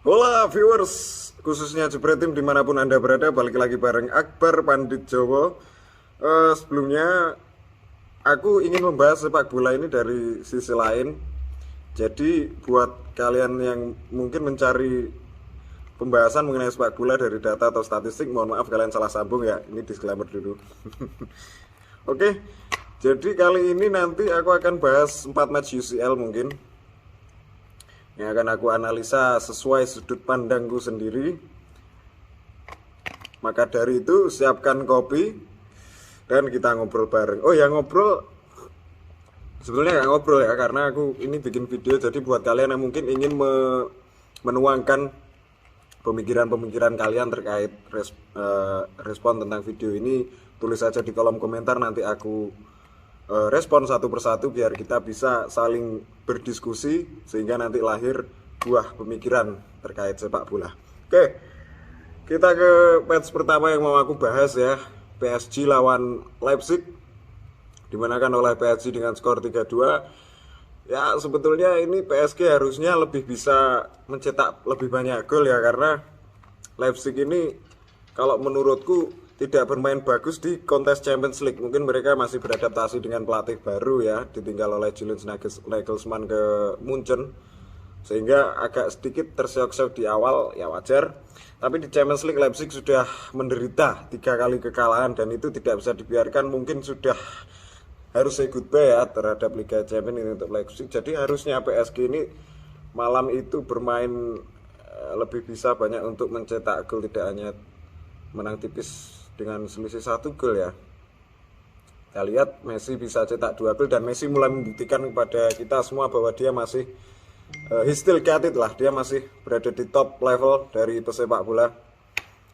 Hola viewers, khususnya Jepretim dimanapun Anda berada, balik lagi bareng Akbar Pandit Jowo. Sebelumnya, aku ingin membahas sepak bola ini dari sisi lain. Jadi, buat kalian yang mungkin mencari pembahasan mengenai sepak bola dari data atau statistik, mohon maaf kalian salah sambung ya. Ini disclaimer dulu. Oke, jadi kali ini nanti aku akan bahas 4 match UCL mungkin yang akan aku analisa sesuai sudut pandangku sendiri. Maka dari itu siapkan kopi dan kita ngobrol bareng. Oh ya, ngobrol sebetulnya nggak ngobrol ya, karena aku ini bikin video. Jadi buat kalian yang mungkin ingin menuangkan pemikiran-pemikiran kalian terkait respon tentang video ini, tulis saja di kolom komentar, nanti aku respon satu persatu biar kita bisa saling berdiskusi sehingga nanti lahir buah pemikiran terkait sepak bola. Oke, kita ke match pertama yang mau aku bahas ya, PSG lawan Leipzig, dimenangkan oleh PSG dengan skor 3-2. Ya sebetulnya ini PSG harusnya lebih bisa mencetak lebih banyak gol ya, karena Leipzig ini kalau menurutku tidak bermain bagus di kontes Champions League. Mungkin mereka masih beradaptasi dengan pelatih baru ya, ditinggal oleh Julian Nagelsmann ke Munchen, sehingga agak sedikit terseok-seok di awal, ya wajar. Tapi di Champions League Leipzig sudah menderita 3 kali kekalahan dan itu tidak bisa dibiarkan. Mungkin sudah harus say goodbye ya terhadap Liga Champions ini untuk Leipzig. Jadi harusnya PSG ini malam itu bermain lebih bisa banyak untuk mencetak gol, tidak hanya menang tipis dengan selisih 1 gol ya. Kita lihat Messi bisa cetak 2 gol dan Messi mulai membuktikan kepada kita semua bahwa dia masih he's still got it lah, dia masih berada di top level dari pesepak bola.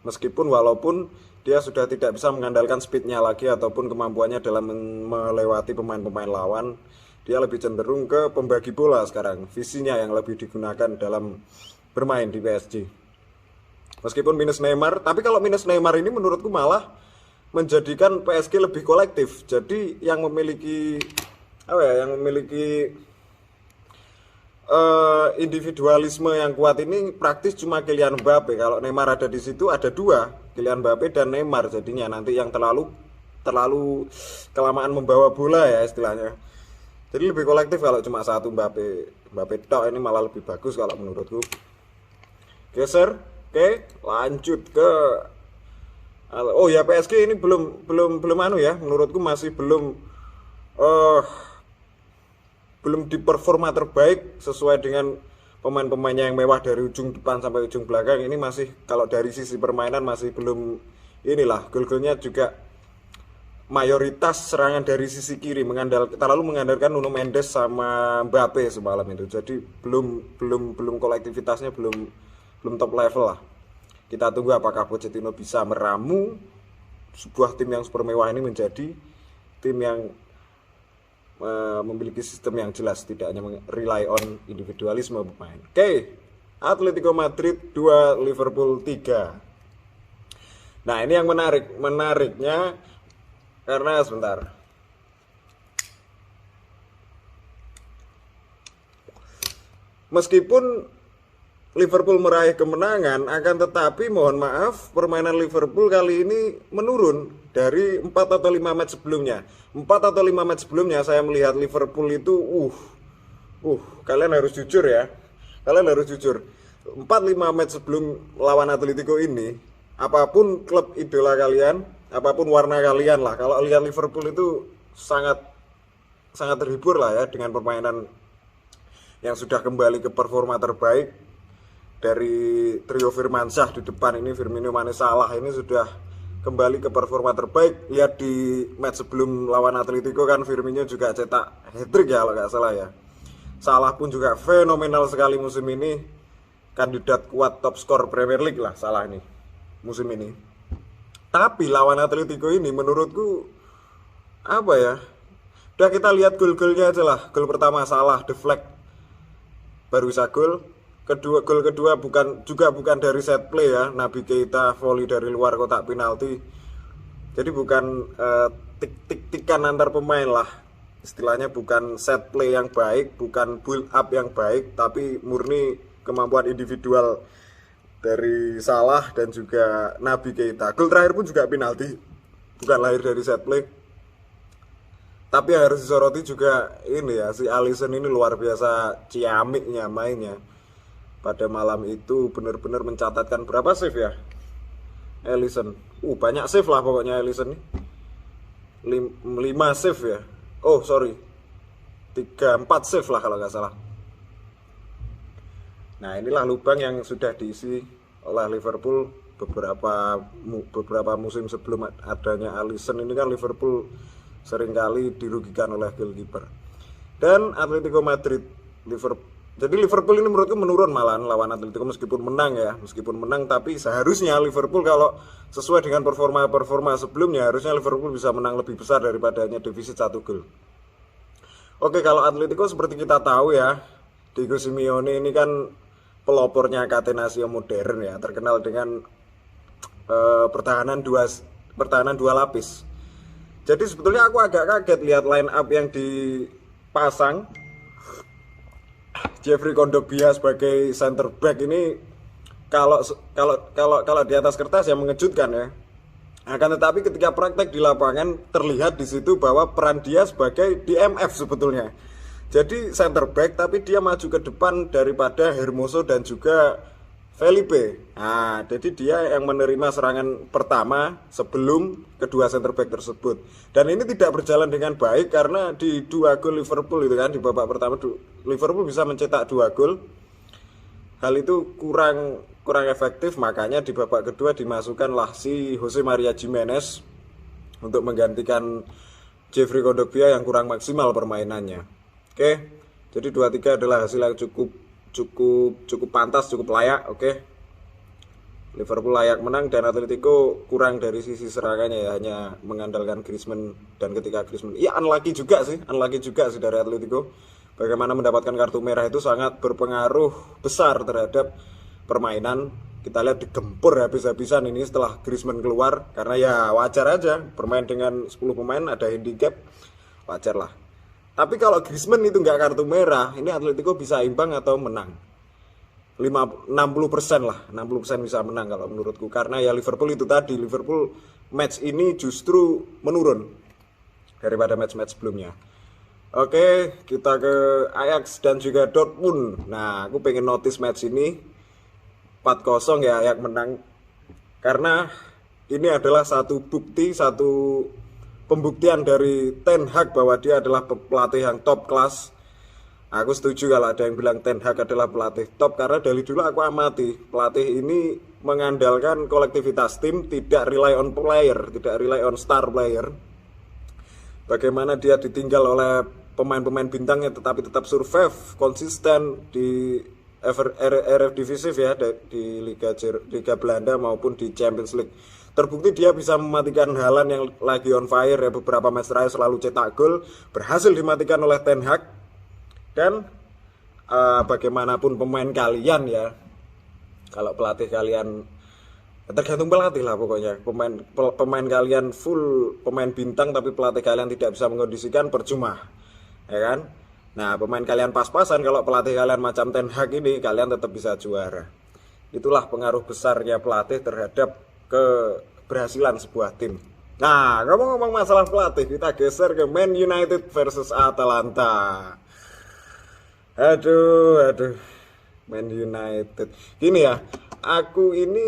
Meskipun walaupun dia sudah tidak bisa mengandalkan speednya lagi ataupun kemampuannya dalam melewati pemain-pemain lawan, dia lebih cenderung ke pembagi bola sekarang. Visinya yang lebih digunakan dalam bermain di PSG. Meskipun minus Neymar, tapi kalau minus Neymar ini menurutku malah menjadikan PSG lebih kolektif. Jadi yang memiliki individualisme yang kuat ini praktis cuma Kylian Mbappe. Kalau Neymar ada di situ ada 2, Kylian Mbappe dan Neymar. Jadinya nanti yang terlalu kelamaan membawa bola ya istilahnya. Jadi lebih kolektif kalau cuma satu Mbappe tok, ini malah lebih bagus kalau menurutku. Geser, oke, lanjut ke oh ya, PSG ini belum anu ya, menurutku masih belum di performa terbaik sesuai dengan pemain-pemainnya yang mewah dari ujung depan sampai ujung belakang. Ini masih, kalau dari sisi permainan masih belum inilah, gol-golnya juga mayoritas serangan dari sisi kiri, terlalu mengandalkan Nuno Mendes sama Mbappe semalam itu. Jadi belum kolektivitasnya belum top level lah. Kita tunggu apakah Pochettino bisa meramu sebuah tim yang super mewah ini menjadi tim yang memiliki sistem yang jelas, tidak hanya rely on individualisme pemain. Oke, Atletico Madrid 2, Liverpool 3. Nah, ini yang menariknya karena sebentar. Meskipun Liverpool meraih kemenangan, akan tetapi mohon maaf, permainan Liverpool kali ini menurun dari 4 atau 5 match sebelumnya. 4 atau 5 match sebelumnya saya melihat Liverpool itu kalian harus jujur ya. Kalian harus jujur. 4-5 match sebelum lawan Atletico ini, apapun klub idola kalian, apapun warna kalian lah, kalau lihat Liverpool itu sangat terhibur lah ya dengan permainan yang sudah kembali ke performa terbaik dari trio Firmansyah di depan ini. Firmino, Mane, Salah ini sudah kembali ke performa terbaik. Lihat di match sebelum lawan Atletico kan Firmino juga cetak hat-trick ya kalau nggak salah ya. Salah pun juga fenomenal sekali musim ini, kandidat kuat top skor Premier League lah Salah ini musim ini. Tapi lawan Atletico ini menurutku apa ya, udah kita lihat gol-golnya aja lah. Gol pertama Salah deflect baru bisa gol. Gol kedua bukan dari set play ya, Naby Keita volley dari luar kotak penalti. Jadi bukan tik-tikan antar pemain lah. Istilahnya bukan set play yang baik, bukan build up yang baik, tapi murni kemampuan individual dari Salah dan juga Naby Keita. Gol terakhir pun juga penalti, bukan lahir dari set play. Tapi harus disoroti juga ini ya, si Alisson ini luar biasa ciamiknya mainnya. Pada malam itu benar-benar mencatatkan berapa save ya Alisson. Banyak save lah pokoknya Alisson nih. 5 save ya. Oh sorry, 3-4 save lah kalau nggak salah. Nah inilah lubang yang sudah diisi oleh Liverpool beberapa musim sebelum adanya Alisson. Ini kan Liverpool seringkali dirugikan oleh goalkeeper. Dan Atletico Madrid, jadi Liverpool ini menurutku menurun malahan lawan Atletico meskipun menang tapi seharusnya Liverpool kalau sesuai dengan performa sebelumnya harusnya Liverpool bisa menang lebih besar daripada hanya defisit 1 gol. Oke, kalau Atletico seperti kita tahu ya, Diego Simeone ini kan pelopornya Catenaccio modern ya, terkenal dengan pertahanan dua lapis. Jadi sebetulnya aku agak kaget lihat line up yang dipasang. Jeffrey Kondogbia sebagai center back ini kalau di atas kertas ya mengejutkan ya. Akan tetapi ketika praktek di lapangan terlihat di situ bahwa peran dia sebagai DMF sebetulnya. Jadi center back tapi dia maju ke depan daripada Hermoso dan juga Felipe. Nah, jadi dia yang menerima serangan pertama sebelum kedua center back tersebut. Dan ini tidak berjalan dengan baik karena di 2 gol Liverpool itu kan, di babak pertama Liverpool bisa mencetak 2 gol. Hal itu kurang efektif, makanya di babak kedua dimasukkanlah si Jose Maria Gimenez untuk menggantikan Jeffrey Kondogbia yang kurang maksimal permainannya. Oke. Jadi 2-3 adalah hasil yang cukup pantas, cukup layak. Oke. Liverpool layak menang dan Atletico kurang dari sisi serangannya ya, hanya mengandalkan Griezmann. Dan ketika Griezmann unlucky juga sih dari Atletico. Bagaimana mendapatkan kartu merah itu sangat berpengaruh besar terhadap permainan. Kita lihat digempur habis-habisan ini setelah Griezmann keluar, karena ya wajar aja bermain dengan 10 pemain ada handicap, wajar lah. Tapi kalau Griezmann itu nggak kartu merah, ini Atletico bisa imbang atau menang. 60% lah, 60% bisa menang kalau menurutku. Karena ya Liverpool itu tadi, Liverpool match ini justru menurun daripada match-match sebelumnya. Oke, kita ke Ajax dan juga Dortmund. Nah, aku pengen notice match ini 4-0 ya Ajax menang. Karena ini adalah satu bukti, satu pembuktian dari Ten Hag bahwa dia adalah pelatih yang top kelas. Aku setuju kalau ada yang bilang Ten Hag adalah pelatih top, karena dari dulu aku amati pelatih ini mengandalkan kolektivitas tim, tidak rely on player, tidak rely on star player. Bagaimana dia ditinggal oleh pemain-pemain bintangnya tetapi tetap survive konsisten di Eredivisie ya, di Liga Belanda maupun di Champions League. Terbukti dia bisa mematikan Haaland yang lagi on fire ya, beberapa match terakhir selalu cetak gol, berhasil dimatikan oleh Ten Hag. Dan bagaimanapun pemain kalian ya, kalau pelatih kalian, tergantung pelatih lah pokoknya, pemain kalian full pemain bintang tapi pelatih kalian tidak bisa mengkondisikan, percuma ya kan. Nah, pemain kalian pas-pasan, kalau pelatih kalian macam Ten Hag ini, kalian tetap bisa juara. Itulah pengaruh besarnya pelatih terhadap keberhasilan sebuah tim. Nah, ngomong-ngomong masalah pelatih, kita geser ke Man United versus Atalanta. Aduh, Man United. Gini ya, aku ini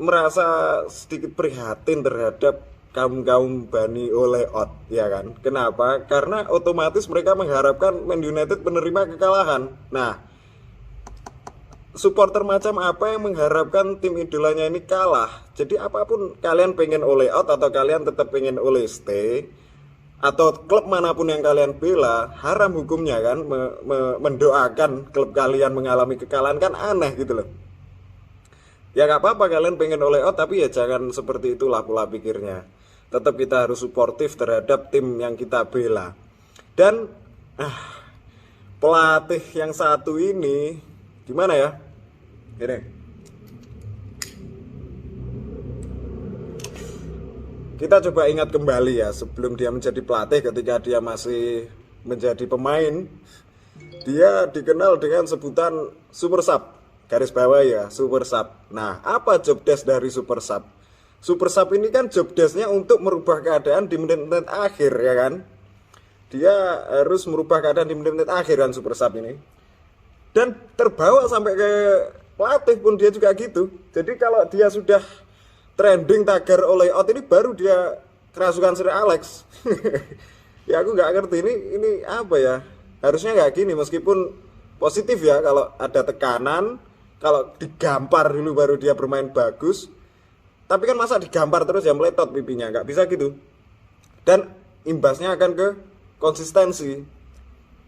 merasa sedikit prihatin terhadap kaum Bani Oleot, ya kan? Kenapa? Karena otomatis mereka mengharapkan Man United menerima kekalahan. Nah, supporter macam apa yang mengharapkan tim idolanya ini kalah? Jadi apapun kalian pengen Oleot atau kalian tetap pengen Ole stay, atau klub manapun yang kalian bela, haram hukumnya kan mendoakan klub kalian mengalami kekalahan, kan aneh gitu loh. Ya gak apa-apa kalian pengen Oleot, tapi ya jangan seperti itulah pola pikirnya. Tetap kita harus suportif terhadap tim yang kita bela. Dan pelatih yang satu ini gimana ya? Gini, kita coba ingat kembali ya, sebelum dia menjadi pelatih, ketika dia masih menjadi pemain, dia dikenal dengan sebutan super sub. garis bawah ya, super sub. Nah, apa job desk dari super sub? Super sub ini kan job desknya untuk merubah keadaan di menit-menit akhir ya kan. Dia harus merubah keadaan di menit-menit akhir kan super sub ini. Dan terbawa sampai ke pelatih pun dia juga gitu. Jadi kalau dia sudah trending tagar oleh out ini baru dia kerasukan Sir Alex. Ya aku nggak ngerti ini apa ya. Harusnya nggak gini meskipun positif ya kalau ada tekanan, kalau digampar dulu baru dia bermain bagus. Tapi kan masa digampar terus ya meletot pipinya, nggak bisa gitu. Dan imbasnya akan ke konsistensi.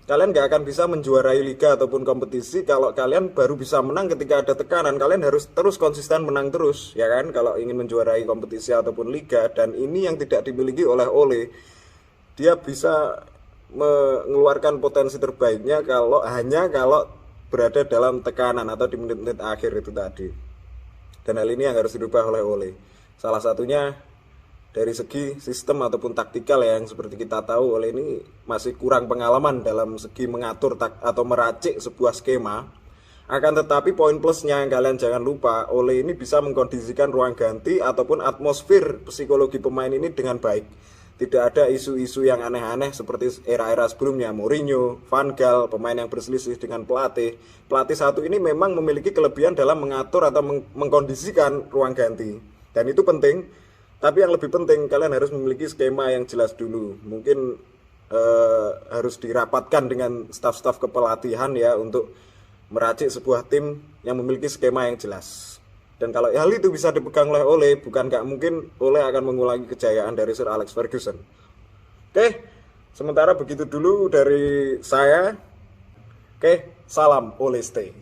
Kalian nggak akan bisa menjuarai liga ataupun kompetisi kalau kalian baru bisa menang ketika ada tekanan. Kalian harus terus konsisten menang terus, ya kan? Kalau ingin menjuarai kompetisi ataupun liga. Dan ini yang tidak dimiliki oleh Ole. Dia bisa mengeluarkan potensi terbaiknya kalau berada dalam tekanan atau di menit-menit akhir itu tadi. Dan hal ini yang harus dirubah oleh Ole. Salah satunya dari segi sistem ataupun taktikal ya, yang seperti kita tahu Ole ini masih kurang pengalaman dalam segi mengatur atau meracik sebuah skema. Akan tetapi poin plusnya yang kalian jangan lupa, Ole ini bisa mengkondisikan ruang ganti ataupun atmosfer psikologi pemain ini dengan baik. Tidak ada isu-isu yang aneh-aneh seperti era-era sebelumnya, Mourinho, Van Gaal, pemain yang berselisih dengan pelatih. Pelatih satu ini memang memiliki kelebihan dalam mengatur atau mengkondisikan ruang ganti. Dan itu penting. Tapi yang lebih penting, kalian harus memiliki skema yang jelas dulu. Mungkin harus dirapatkan dengan staf-staf kepelatihan ya untuk meracik sebuah tim yang memiliki skema yang jelas. Dan kalau hal itu bisa dipegang oleh Ole, bukan gak mungkin Ole akan mengulangi kejayaan dari Sir Alex Ferguson. Oke, sementara begitu dulu dari saya. Oke, salam Ole stay.